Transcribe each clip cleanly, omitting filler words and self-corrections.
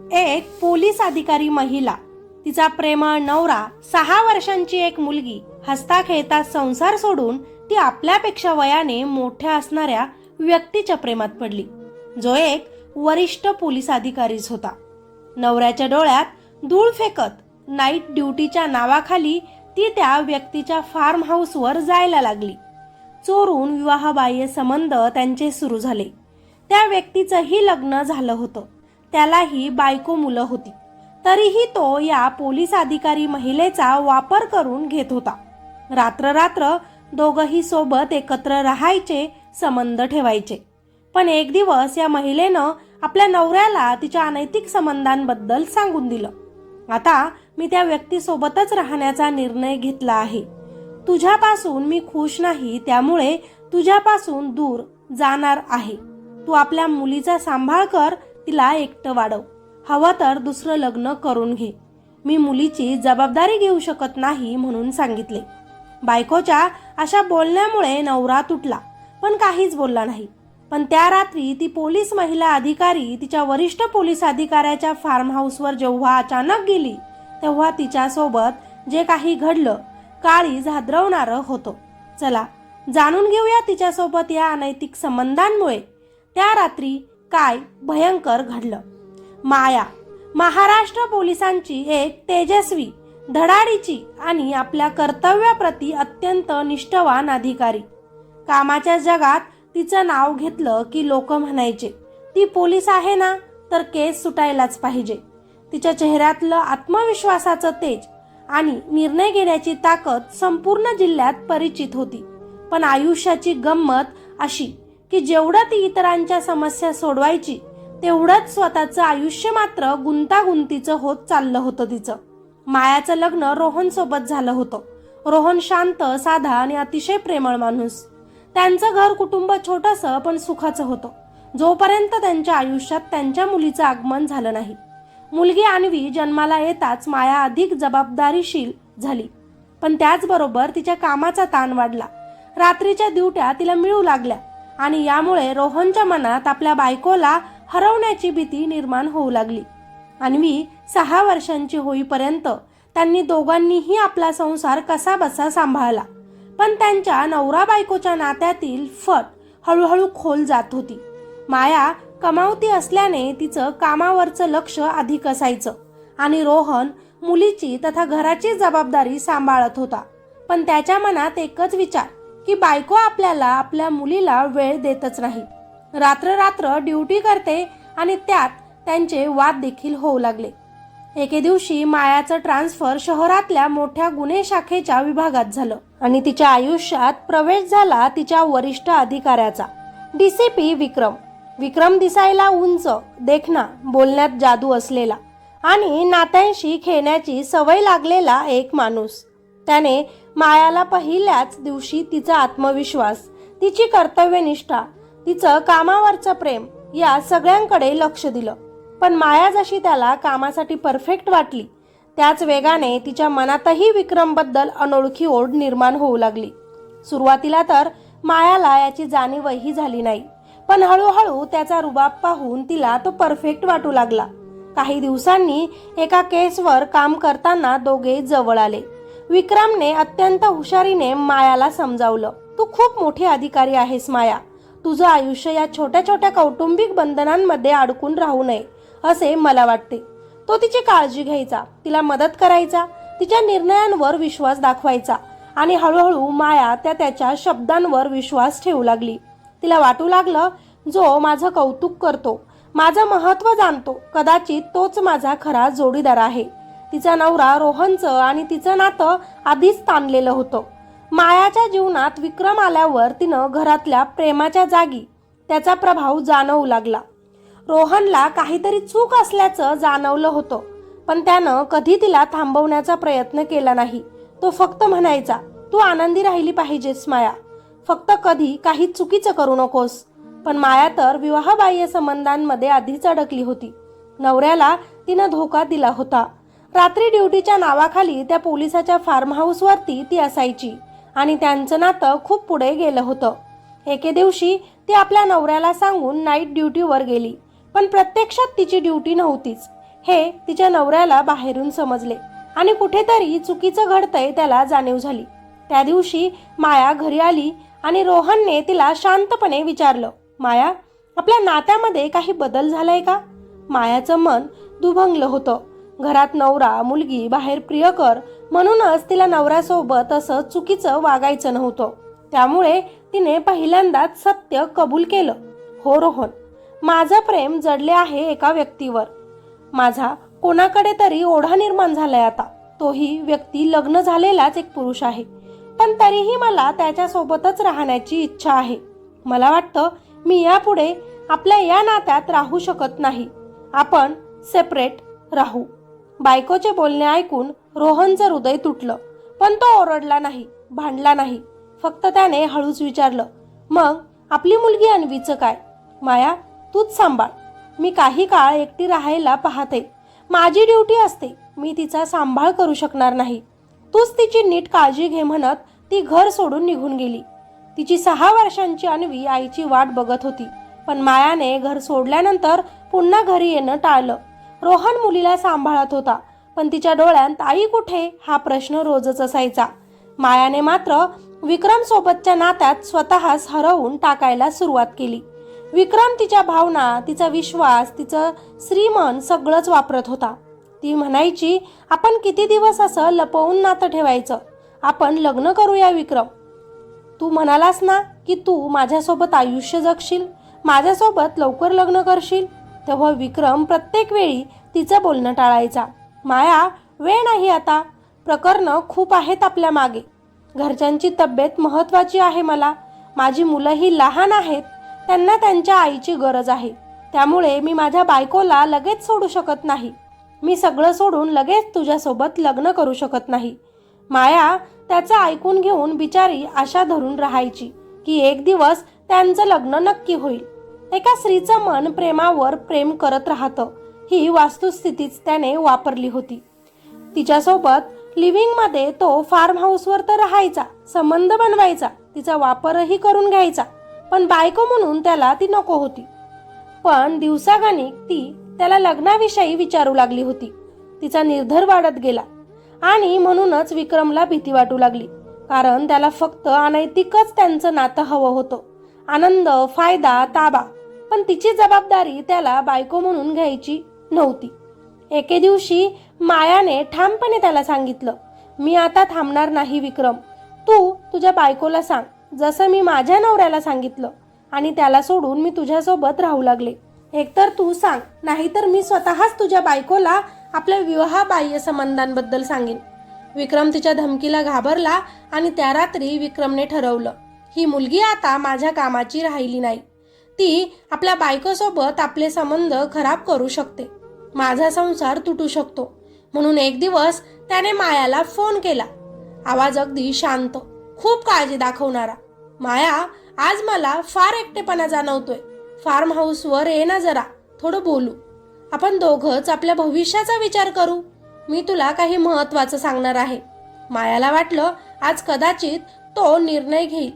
एक पोलीस अधिकारी महिला, तिचा प्रेमळ नवरा, 6 वर्षांची एक मुलगी, हसता खेळता संसार सोडून ती आपल्यापेक्षा वयाने मोठ्या असणाऱ्या व्यक्तीच्या प्रेमात पडली, जो एक वरिष्ठ पोलीस अधिकारीच होता. नवऱ्याच्या डोळ्यात धूळ फेकत नाईट ड्युटीच्या नावाखाली ती त्या व्यक्तीच्या फार्म हाऊसवर जायला लागली. चोरून विवाहबाह्य संबंध त्यांचे सुरू झाले. त्या व्यक्तीचंही लग्न झालं होतं, त्यालाही बायको मुलं होती. तरीही तो या पोलीस अधिकारी महिलेचा वापर करून घेत होता. रात्र दोघंही सोबत एकत्र राहायचे, संबंध ठेवायचे. पण एक दिवस या महिलेनं आपल्या नवऱ्याला तिच्या अनैतिक संबंधांबद्दल सांगून दिलं. आता मी त्या व्यक्तीसोबतच राहण्याचा निर्णय घेतला आहे. तुझ्यापासून मी खुश नाही, त्यामुळे तुझ्यापासून दूर जाणार आहे. तू आपल्या मुलीचा सांभाळ कर, तिला एकटं वाढव. हवं तर दुसरं लग्न करून घे. मी मुलीची जबाबदारी घेऊ शकत नाही म्हणून सांगितले. बायकोच्या अशा बोलण्यामुळे नवरा तुटला, पण काहीच बोलला नाही. पण त्या रात्री ती पोलीस महिला अधिकारी तिच्या वरिष्ठ पोलीस अधिकाऱ्याच्या फार्म हाऊसवर जेव्हा अचानक गेली, तेव्हा तिच्यासोबत जे काही घडलं काळीज हादरवणारं होतं. चला जाणून घेऊया तिच्यासोबत या अनैतिक संबंधांमुळे त्या रात्री काय भयंकर घडलं. माया महाराष्ट्र पोलिसांची एक तेजस्वी, धडाडीची आणि आपल्या कर्तव्याप्रती अत्यंत निष्ठावान अधिकारी. कामाच्या जगात तिचं नाव घेतलं की लोक म्हणायचे, ती पोलीस आहे ना, तर केस सुटायलाच पाहिजे. तिच्या चेहऱ्यातलं आत्मविश्वासाचं तेज आणि निर्णय घेण्याची ताकद संपूर्ण जिल्ह्यात परिचित होती. पण आयुष्याची गंमत अशी की जेवढं ती इतरांच्या समस्या सोडवायची, तेवढंच स्वतःचं आयुष्य मात्र गुंतागुंतीचं होत चाललं होतं तिचं. मायाचं लग्न रोहन सोबत झालं होतं. रोहन शांत, साधा आणि अतिशय प्रेमळ माणूस. त्यांचं घर कुटुंब छोटंसं पण सुखाचं होतं, जोपर्यंत त्यांच्या आयुष्यात त्यांच्या मुलीचं आगमन झालं नाही. मुलगी अन्वी जन्माला येताच माया अधिक जबाबदारीशील झाली, पण त्याचबरोबर तिच्या कामाचा ताण वाढला. रात्रीच्या ड्युट्या तिला मिळू लागल्या आणि यामुळे रोहनच्या मनात आपल्या बायकोला हरवण्याची भीती निर्माण होऊ लागली. अन्वी 6 वर्षांची होईपर्यंत त्यांनी दोघांनीही आपला संसार कसाबसा सांभाळला. पण त्यांच्या नवरा बायकोच्या नात्यातील फट हळूहळू खोल जात होती. माया कमावती असल्याने तिचं कामावरचं लक्ष अधिक असायचं आणि रोहन मुलीची तथा घराची जबाबदारी सांभाळत होता. पण त्याच्या मनात एकच विचार की बायको आपल्याला, आपल्या मुलीला वेळ देतच नाही. रात्र ड्युटी करते आणि त्यात त्यांचे वाद देखील होऊ लागले. एके दिवशी मायाचं ट्रान्सफर शहरातल्या मोठ्या गुन्हे शाखेच्या विभागात झालं आणि तिच्या आयुष्यात प्रवेश झाला तिच्या वरिष्ठ अधिकाऱ्याचा, DCP विक्रम. विक्रम दिसायला उंच, देखणा, बोलण्यात जादू असलेला आणि नात्यांशी खेळण्याची सवय लागलेला एक माणूस. त्याने मायाला पहिल्याच दिवशी तिचा आत्मविश्वास, तिची कर्तव्यनिष्ठा, तिचं कामावरचं प्रेम या सगळ्यांकडे लक्ष दिलं. पण माया जशी त्याला कामासाठी परफेक्ट वाटली, त्याच वेगाने तिच्या मनातही विक्रमबद्दल अनोळखी ओढ निर्माण होऊ लागली. सुरुवातीला तर मायाला याची जाणीवही झाली नाही, पण हळूहळू त्याचा रुबाब पाहून तिला तो परफेक्ट वाटू लागला. काही दिवसांनी एका केसवर काम करताना दोघे जवळ आले. विक्रमने अत्यंत हुशारीने मायाला समजावलं, तू खूप मोठी अधिकारी आहेस माया. तुझं आयुष्य या छोट्या छोट्या कौटुंबिक बंधनांमध्ये अडकून राहू नये असे मला वाटते. तो तिची काळजी घ्यायचा, तिला मदत करायचा, तिच्या निर्णयांवर विश्वास दाखवायचा आणि हळूहळू माया त्याच्या शब्दांवर विश्वास ठेवू लागली. तिला वाटू लागलं, जो माझं कौतुक करतो, माझं महत्त्व जाणतो, कदाचित तोच माझा खरा जोडीदार आहे. तिचा नवरा रोहनचं आणि तिचं नातं आधीच ताणलेलं होतं. मायाच्या जीवनात विक्रम आल्यावर तिनं घरातल्या प्रेमाच्या जागी त्याचा प्रभाव जाणवू लागला. रोहनला काहीतरी चूक असल्याचं जाणवलं होतं, पण त्यानं कधी तिला थांबवण्याचा प्रयत्न केला नाही. तो फक्त म्हणायचा, तू आनंदी राहिली पाहिजेस माया, फक्त कधी काही चुकीचं करू नकोस. पण माया तर विवाहबाह्य संबंधांमध्ये आधीच अडकली होती. नवऱ्याला तिनं धोका दिला होता. रात्री ड्युटीच्या नावाखाली त्या पोलिसाच्या फार्म हाऊसवरती ती असायची आणि त्यांचं नातं खूप पुढे गेलं होतं. एके दिवशी ती आपल्या नवऱ्याला सांगून नाईट ड्युटीवर गेली, पण प्रत्यक्षात तिची ड्युटी नव्हतीच हे तिच्या नवऱ्याला बाहेरून समजले आणि कुठेतरी चुकीचं घडतंय त्याला जाणीव झाली. त्या दिवशी माया घरी आली आणि रोहनने तिला शांतपणे विचारलं, माया, आपल्या नात्यामध्ये काही बदल झालाय का? मायाचं मन दुभंगलं होतं. घरात नवरा, मुलगी, बाहेर प्रियकर, म्हणूनच तिला नवऱ्यासोबत असं चुकीचं वागायचं नव्हतं. त्यामुळे तिने पहिल्यांदाच सत्य कबूल केलं. हो रोहन, माझं प्रेम जडले आहे एका व्यक्तीवर. माझा कोणाकडे तरी ओढा निर्माण झालाय आता. तोही व्यक्ती लग्न झालेलाच एक पुरुष आहे, पण तरीही मला त्याच्यासोबतच राहण्याची इच्छा आहे. मला वाटतं मी यापुढे आपल्या या नात्यात राहू शकत नाही. आपण सेपरेट राहू. बायकोचे बोलणे ऐकून रोहनचं हृदय तुटलं, पण तो ओरडला नाही, भांडला नाही. फक्त त्याने हळूच विचारलं, मग आपली मुलगी अन्वीचं काय? माया, तूच सांभाळ. मी काही काळ एकटी राहायला पाहते. माझी ड्युटी असते. मी तिचा सांभाळ करू शकणार नाही. तूच तिची नीट काळजी घे म्हणत ती घर सोडून निघून गेली. तिची 6 वर्षांची अन्वी आईची वाट बघत होती, पण मायाने घर सोडल्यानंतर पुन्हा घरी येणं टाळलं. रोहन मुलीला सांभाळत होता, पण तिच्या डोळ्यात आई कुठे हा प्रश्न रोजच असायचा. मायाने मात्र विक्रम सोबतच्या नात्यात स्वतःच हरवून टाकायला सुरुवात केली. विक्रम तिच्या भावना, तिचा विश्वास, तिचं श्रीमन सगळंच वापरत होता. ती म्हणायची, आपण किती दिवस असं लपवून नातं ठेवायचं? आपण लग्न करूया विक्रम. तू म्हणालास ना की तू माझ्यासोबत आयुष्य जगशील, माझ्यासोबत लवकर लग्न करशील. तेव्हा विक्रम प्रत्येक वेळी तिचं बोलणं टाळायचा. माया, वेळ नाही आता. प्रकरणं खूप आहेत आपल्या मागे. घरच्यांची तब्येत महत्त्वाची आहे मला. माझी मुलंही लहान आहेत. त्यांना त्यांच्या आईची गरज आहे. त्यामुळे मी माझ्या बायकोला लगेच सोडू शकत नाही. मी सगळं सोडून लगेच तुझ्यासोबत लग्न करू शकत नाही. माया त्याचं ऐकून घेऊन बिचारी आशा धरून राहायची की एक दिवस त्यांचं लग्न नक्की होईल. एका स्त्रीचं मन प्रेमावर प्रेम करत राहतं, ही वास्तुस्थितीच त्याने वापरली होती. तिच्यासोबत लिव्हिंगमध्ये तो फार्म हाऊसवर तर राहायचा, संबंध बनवायचा, तिचा वापरही करून घ्यायचा, पण बायको म्हणून त्याला ती नको होती. पण दिवसागणिक ती त्याला लग्नाविषयी विचारू लागली होती. तिचा निर्धार वाढत गेला आणि म्हणूनच विक्रमला भीती वाटू लागली, कारण त्याला फक्त अनैतिकच त्यांचं नातं हवं होतं. आनंद, फायदा, ताबा, पण तिची जबाबदारी त्याला बायको म्हणून घ्यायची नव्हती. एके दिवशी मायाने ठामपणे त्याला सांगितलं, मी आता थांबणार नाही विक्रम. तू तुझ्या बायकोला सांग, जसं मी माझ्या नवऱ्याला सांगितलं, आणि त्याला सोडून मी तुझ्यासोबत राहू लागले. एकतर तू सांग, नाहीतर मी स्वतःच तुझ्या बायकोला आपल्या विवाहबाह्य संबंधांबद्दल सांगेन. विक्रम तिच्या धमकीला घाबरला आणि त्या रात्री विक्रमने ठरवलं, ही मुलगी आता माझ्या कामाची राहिली नाही. ती आपल्या बायकोसोबत आपले संबंध खराब करू शकते. माझा संसार तुटू शकतो. म्हणून एक दिवस त्याने मायाला फोन केला. आवाज अगदी शांत, खूप काळजी दाखवणारा. माया, आज मला फार एकटेपणा जाणवतोय. फार्म हाऊसवर ये ना जरा, थोडं बोलू. आपण दोघंच आपल्या भविष्याचा विचार करू. मी तुला काही महत्त्वाचं सांगणार आहे. मायाला वाटलं आज कदाचित तो निर्णय घेईल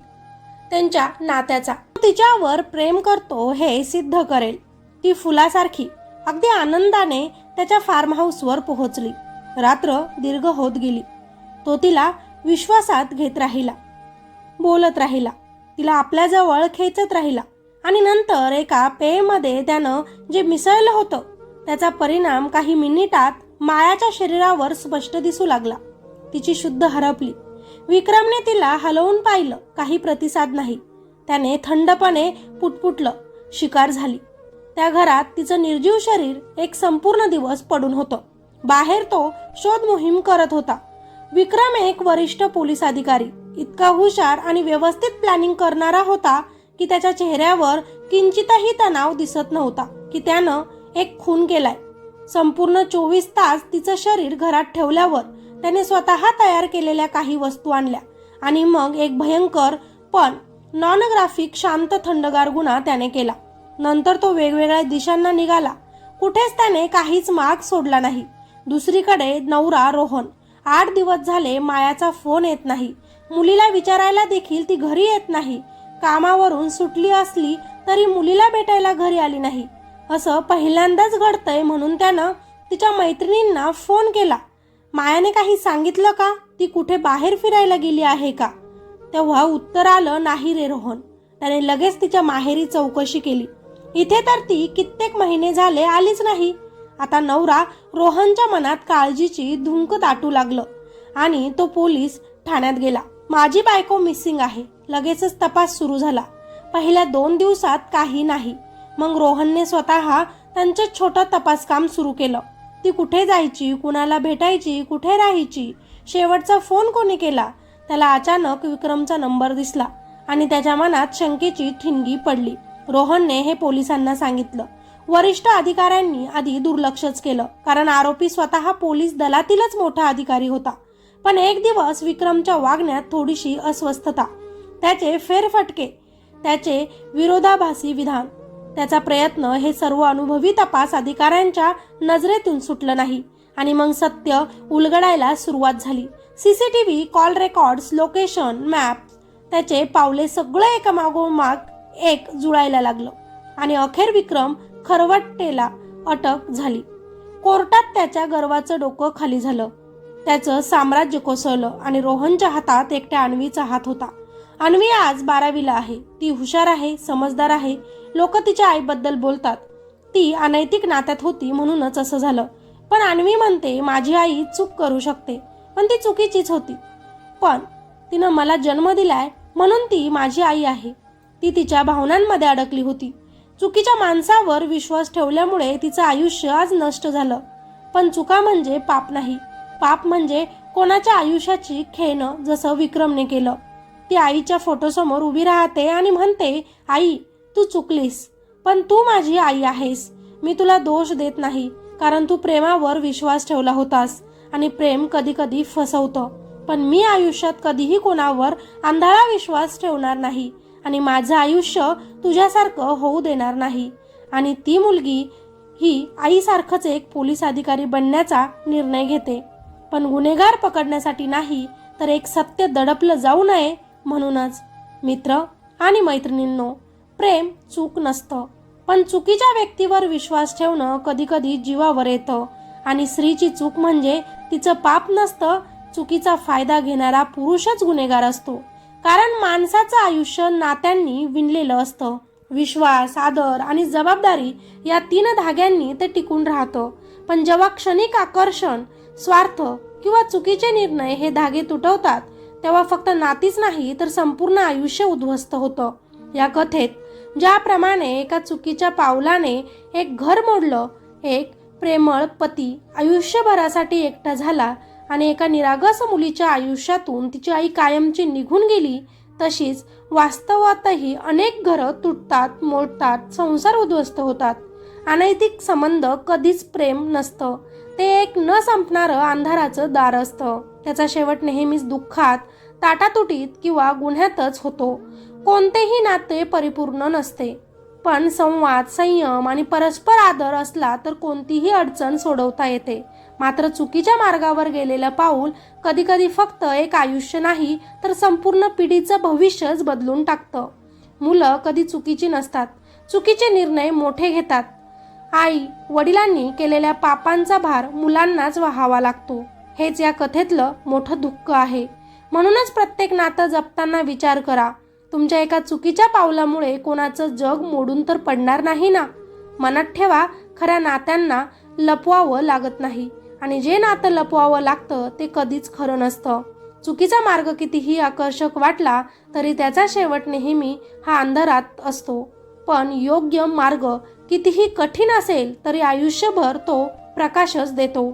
त्यांच्या नात्याचा. तिच्यावर प्रेम करतो हे सिद्ध करेल. ती फुलासारखी अगदी आनंदाने त्याच्या फार्म हाऊसवर पोहोचली. रात्र दीर्घ होत गेली. तो तिला विश्वासात घेत राहिला, बोलत राहिला, तिला आपल्याजवळ खेचत राहिला. आणि नंतर एका पेयमध्ये त्यानं जे मिसळलं होतं त्याचा परिणाम काही मिनिटात मायाच्या शरीरावर स्पष्ट दिसू लागला. तिची शुद्ध हरपली. विक्रमने तिला हलवून पाहिलं, काही प्रतिसाद नाही. त्याने थंडपणे पुटपुटलं. शिकार झाली. त्या घरात तिचं निर्जीव शरीर एक संपूर्ण दिवस पडून होतं. बाहेर तो शोध मोहीम करत होता. विक्रम एक वरिष्ठ पोलीस अधिकारी, इतका हुशार आणि व्यवस्थित प्लॅनिंग करणारा होता की त्याच्या चेहऱ्यावर किंचितही तणाव दिसत नव्हता की त्यानं एक खून केलाय. संपूर्ण 24 तास तिचं शरीर घरात ठेवल्यावर त्याने स्वतः तयार केलेल्या काही वस्तू आणल्या आणि मग एक भयंकर पण नॉन ग्राफिक शांत थंडगार गुन्हा त्याने केला. नंतर तो वेगवेगळ्या दिशांना निघाला. कुठेच त्याने काहीच मार्ग सोडला नाही. दुसरीकडे नवरा रोहन, 8 दिवस झाले मायाचा फोन येत नाही. मुलीला विचारायला देखील ती घरी येत नाही. कामावरून सुटली असली तरी मुलीला भेटायला घरी आली नाही. असं पहिल्यांदाच घडतंय म्हणून त्यानं तिच्या मैत्रिणींना फोन केला. मायाने काही सांगितलं का? ती कुठे बाहेर फिरायला गेली आहे का? तेव्हा उत्तर आलं, नाही रे रोहन. त्याने लगेच तिच्या माहेरी चौकशी केली. इथे तर ती कित्येक महिने झाले आलीच नाही. आता नवरा रोहनच्या मनात काळजीची धुंक दाटू लागलं आणि तो पोलीस ठाण्यात गेला. माझी बायको मिसिंग आहे. लगेचच तपास सुरू झाला. पहिल्या 2 दिवसात काही नाही. मग रोहनने स्वतः त्यांचं छोटं तपास काम सुरू केलं. ती कुठे जायची, कुणाला भेटायची, कुठे राहायची, शेवटचा फोन कोणी केला. त्याला अचानक विक्रमचा नंबर दिसला आणि त्याच्या मनात शंकेची ठिणगी पडली. रोहनने हे पोलिसांना सांगितलं. वरिष्ठ अधिकाऱ्यांनी आधी दुर्लक्षच केलं, कारण आरोपी स्वतः पोलीस दलातीलच मोठा अधिकारी होता. पण एक दिवस विक्रमच्या वागण्यात थोडीशी अस्वस्थता, त्याचे फेरफटके, त्याचे विरोधाभासी विधान, त्याचा प्रयत्न, हे सर्व अनुभवी तपास अधिकाऱ्यांच्या नजरेतून सुटलं नाही. आणि मग सत्य उलगडायला सुरुवात झाली. CCTV, call records, location, map, त्याचे पावले सगळं एकामागोमाग एक जुळायला लागलं. आणि अखेर विक्रम खरवटतेला अटक झाली. कोर्टात त्याच्या गर्वाचं डोकं खाली झालं. त्याचं साम्राज्य कोसळलं आणि रोहनच्या हातात एकट्या अन्वीचा हात होता. अन्वी आज 12वीला आहे. ती हुशार आहे, समजदार आहे. लोक तिच्या आईबद्दल बोलतात, ती अनैतिक नात्यात होती म्हणूनच असं झालं. पण अन्वी म्हणते, माझी आई चूक करू शकते, पण ती चुकीचीच होती. पण तिनं मला जन्म दिलाय म्हणून ती माझी आई आहे. ती तिच्या भावनांमध्ये अडकली होती. चुकीच्या माणसावर विश्वास ठेवल्यामुळे तिचं आयुष्य आज नष्ट झालं. पण चुका म्हणजे पाप नाही. पाप म्हणजे कोणाच्या आयुष्याची खेळणं, जसं विक्रमने केलं. ती आईच्या फोटोसमोर उभी राहते आणि म्हणते, आई तू चुकलीस, पण तू माझी आई आहेस. मी तुला दोष देत नाही, कारण तू प्रेमावर विश्वास ठेवला होतास आणि प्रेम कधी कधी फसवतं. पण मी आयुष्यात कधीही कोणावर आंधळा विश्वास ठेवणार नाही आणि माझं आयुष्य तुझ्यासारखं होऊ देणार नाही. आणि ती मुलगी ही आईसारखंच एक पोलीस अधिकारी बनण्याचा निर्णय घेते, पण गुन्हेगार पकडण्यासाठी नाही, तर एक सत्य दडपलं जाऊ नये म्हणूनच. मित्र आणि मैत्रिणींनो, प्रेम चूक नसतं, पण चुकीच्या व्यक्तीवर विश्वास ठेवणं कधी कधी जीवावर येतं. आणि स्त्रीची चूक म्हणजे तिचं पाप नसतं, चुकीचा फायदा घेणारा पुरुषच गुन्हेगार असतो. कारण माणसाचं आयुष्य नात्यांनी विणलेलं असतं. विश्वास, आदर आणि जबाबदारी या 3 धाग्यांनी ते टिकून राहतं. पण जेव्हा क्षणिक आकर्षण, स्वार्थ किंवा चुकीचे निर्णय हे धागे तुटवतात, तेव्हा फक्त नातीच नाही तर संपूर्ण आयुष्य उद्ध्वस्त होतं. या कथेत ज्याप्रमाणे एका चुकीच्या पावलाने एक घर मोडलं, एक प्रेमळ पती आयुष्यभरासाठी एकटा झाला आणि एका निरागस मुलीच्या आयुष्यातून तिची आई कायमची निघून गेली, तशीच वास्तवातही अनेक घरं तुटतात, मोडतात, संसार उद्ध्वस्त होतात. अनैतिक संबंध कधीच प्रेम नसतं, ते एक न संपणारं अंधाराचं दार असतं. त्याचा शेवट नेहमीच दुःखात, ताटातुटीत किंवा गुन्ह्यातच होतो. कोणतेही नाते परिपूर्ण नसते, पण संवाद, संयम आणि परस्पर आदर असला तर कोणतीही अडचण सोडवता येते. मात्र चुकीच्या मार्गावर गेलेलं पाऊल कधी कधी फक्त एक आयुष्य नाही तर संपूर्ण पिढीचं भविष्यच बदलून टाकतं. मुलं कधी चुकीची नसतात, चुकीचे निर्णय मोठे घेतात. आई वडिलांनी केलेल्या पापांचा भार मुलांनाच वहावा लागतो. हेच या कथेतलं मोठं दुःख आहे. म्हणूनच प्रत्येक नातं जपताना विचार करा, तुमच्या एका चुकीच्या पावलामुळे कोणाचं जग मोडून तर पडणार नाही ना. मनात ठेवा, खऱ्या नात्यांना लपवावं लागत नाही आणि जे नातं लपवावं लागतं ते कधीच खरं नसतं. चुकीचा मार्ग कितीही आकर्षक वाटला तरी त्याचा शेवट नेहमी हा अंधारात असतो, पण योग्य मार्ग कितीही कठीण असेल तरी आयुष्यभर तो प्रकाशच देतो.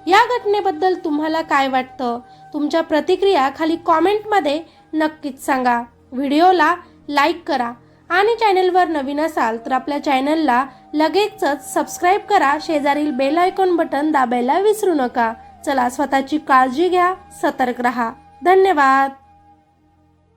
या घटनेबद्दल तुम्हाला काय वाटतं? तुमच्या प्रतिक्रिया खाली कॉमेंटमध्ये नक्कीच सांगा. व्हिडिओला लाईक करा आणि चॅनलवर नवीन असाल तर आपल्या चॅनलला लगेचच सबस्क्राईब करा. शेजारील बेल आयकॉन बटन दाबायला विसरू नका. चला, स्वतःची काळजी घ्या, सतर्क रहा. धन्यवाद.